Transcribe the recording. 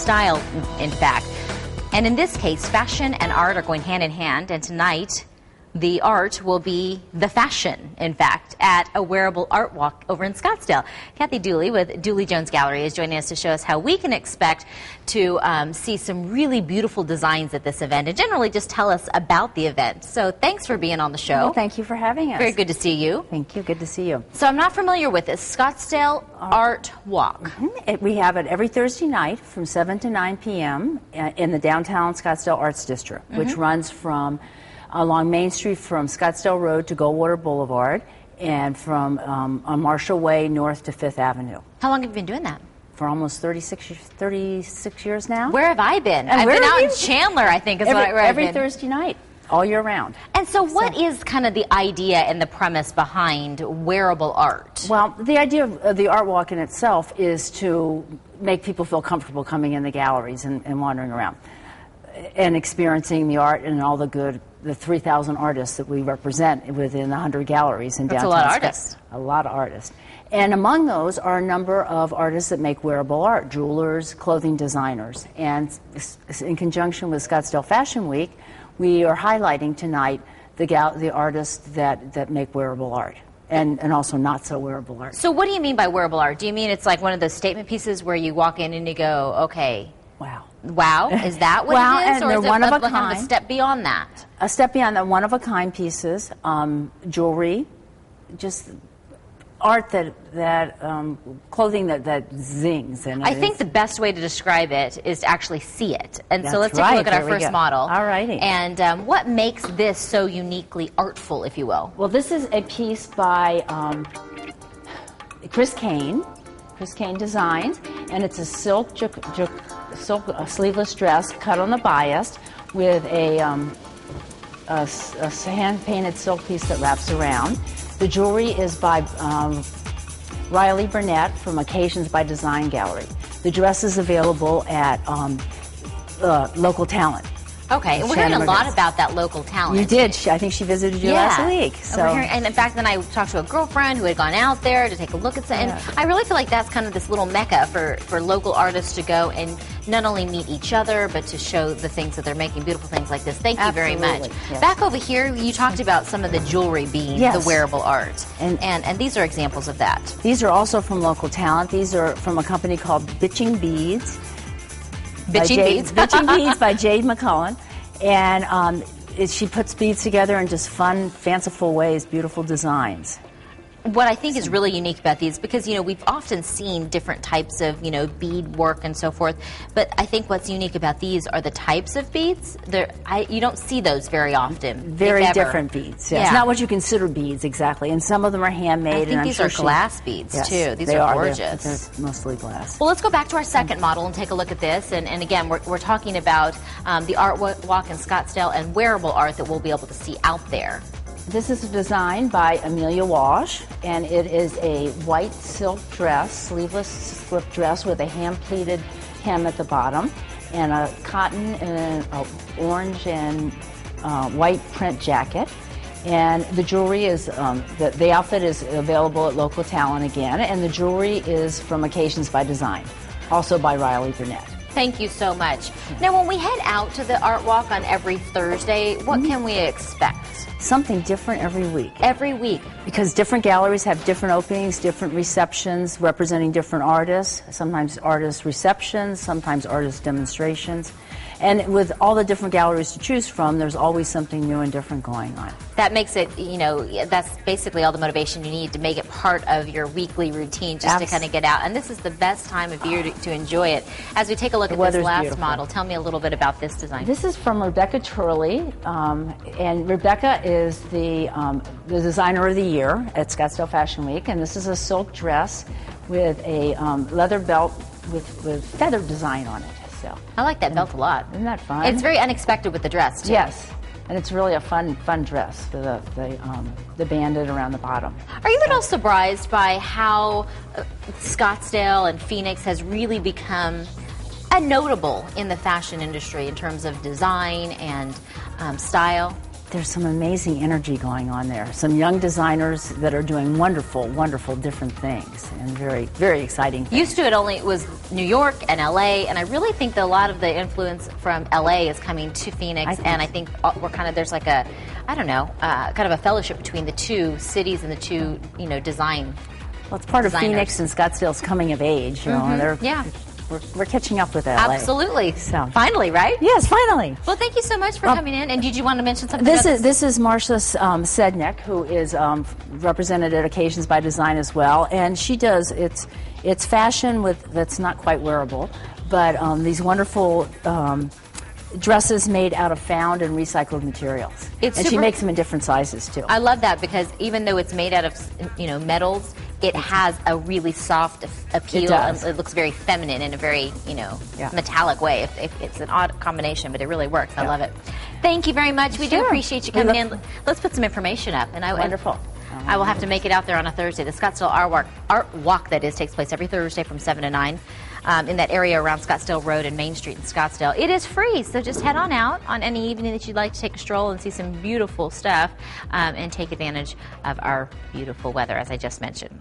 style, in fact. And in this case, fashion and art are going hand in hand, and tonight the art will be the fashion, in fact, at a Wearable Artwalk over in Scottsdale. Kathy Dooley with Dooley Jones Gallery is joining us to show us how we can expect to see some really beautiful designs at this event, and generally just tell us about the event. So thanks for being on the show. Well, thank you for having us. Very good to see you. Thank you. Good to see you. So I'm not familiar with this. Scottsdale Art Walk. We have it every Thursday night from 7 to 9 p.m. in the downtown Scottsdale Arts District, which runs from along Main Street from Scottsdale Road to Goldwater Boulevard, and from on Marshall Way north to 5th Avenue. How long have you been doing that? For almost 36 years now. Where have I been? I've been out in Chandler, I think, is where I've every been. Thursday night, all year round. And so what is kind of the idea and the premise behind wearable art? Well, the idea of the art walk in itself is to make people feel comfortable coming in the galleries and wandering around and experiencing the art and all the 3,000 artists that we represent within 100 galleries in downtown. That's a lot of artists. A lot of artists. And among those are a number of artists that make wearable art, jewelers, clothing designers. And in conjunction with Scottsdale Fashion Week, we are highlighting tonight the artists that make wearable art. And also not so wearable art. So what do you mean by wearable art? Do you mean it's like one of those statement pieces where you walk in and you go, okay, wow, is that what it is? Or is it one of a kind of a step beyond that? A step beyond that, one-of-a-kind pieces, jewelry, just art clothing that zings. And I think the best way to describe it is to actually see it. And so let's That's take a look right. at our There we first go. model. All righty. And what makes this so uniquely artful, if you will? Well, this is a piece by Chris Kane Designs, and it's a silk sleeveless dress cut on the bias with a hand-painted silk piece that wraps around. The jewelry is by Riley Burnett from Occasions by Design Gallery. The dress is available at Local Talent. Okay, and we're hearing a lot about that local talent. You did. I think she visited you last week. So. And in fact, then I talked to a girlfriend who had gone out there to take a look at something. And I really feel like that's kind of this little mecca for local artists to go and not only meet each other, but to show the things that they're making, beautiful things like this. Thank you very much. Yes. Back over here, you talked about some of the jewelry being the wearable art. And these are examples of that. These are also from Local Talent. These are from a company called Bitching Beads. Bitching Beads by Jade McCullen. And she puts beads together in just fun, fanciful ways, beautiful designs. What I think is really unique about these, because, we've often seen different types of, bead work and so forth, but I think what's unique about these are the types of beads. You don't see those very often. Very different beads. Yes. Not what you consider beads, exactly. And some of them are handmade. I think these are glass beads, too. These are gorgeous. They're mostly glass. Well, let's go back to our second model and take a look at this. And again, we're talking about the art walk in Scottsdale and wearable art that we'll be able to see out there. This is a design by Amelia Walsh, and it is a white silk dress, sleeveless slip dress with a hand-pleated hem at the bottom, and a cotton and orange and white print jacket. And the jewelry is, the outfit is available at Local Talent again, and the jewelry is from Occasions by Design, also by Riley Burnett. Thank you so much. Now, when we head out to the art walk on every Thursday, what can we expect? Something different every week. Every week. Because different galleries have different openings, different receptions representing different artists. Sometimes artist receptions, sometimes artist demonstrations. And with all the different galleries to choose from, there's always something new and different going on. That makes it, that's basically all the motivation you need to make it part of your weekly routine, just to kind of get out. And this is the best time of year to enjoy it. As we take a look at this last model, tell me a little bit about this design. This is from Rebecca Turley, and Rebecca is the designer of the year at Scottsdale Fashion Week. And this is a silk dress with a leather belt with feather design on it. I like that belt a lot. Isn't that fun? It's very unexpected with the dress, too. Yes, and it's really a fun dress with the banded around the bottom. Are you at all surprised by how Scottsdale and Phoenix has really become notable in the fashion industry in terms of design and style? there's some amazing energy going on there. Some young designers that are doing wonderful, wonderful different things, and very, very exciting things. Used to it was New York and LA, and I really think that a lot of the influence from LA is coming to Phoenix, and I think we're kind of, there's like a, I don't know, kind of a fellowship between the two cities and the two, you know, design. Well, it's part designers. of Phoenix and Scottsdale's coming of age, you know, and they're, yeah. We're catching up with LA. Absolutely. So. Finally, right? Yes, finally. Well, thank you so much for coming in. And did you want to mention something? This is Marcia Sednick, who is represented at Occasions by Design as well, and she does it's fashion that's not quite wearable, but these wonderful dresses made out of found and recycled materials. She makes them in different sizes too. I love that, because even though it's made out of, you know, metals, it has a really soft appeal. It does. And it looks very feminine in a very, you know, metallic way. If it's an odd combination, but it really works. I love it. Thank you very much. We do appreciate you coming in. Let's put some information up. Wonderful. I will have to make it out there on a Thursday. The Scottsdale Art Walk, that is, takes place every Thursday from 7 to 9 in that area around Scottsdale Road and Main Street in Scottsdale. It is free, so just head on out on any evening that you'd like to take a stroll and see some beautiful stuff and take advantage of our beautiful weather, as I just mentioned.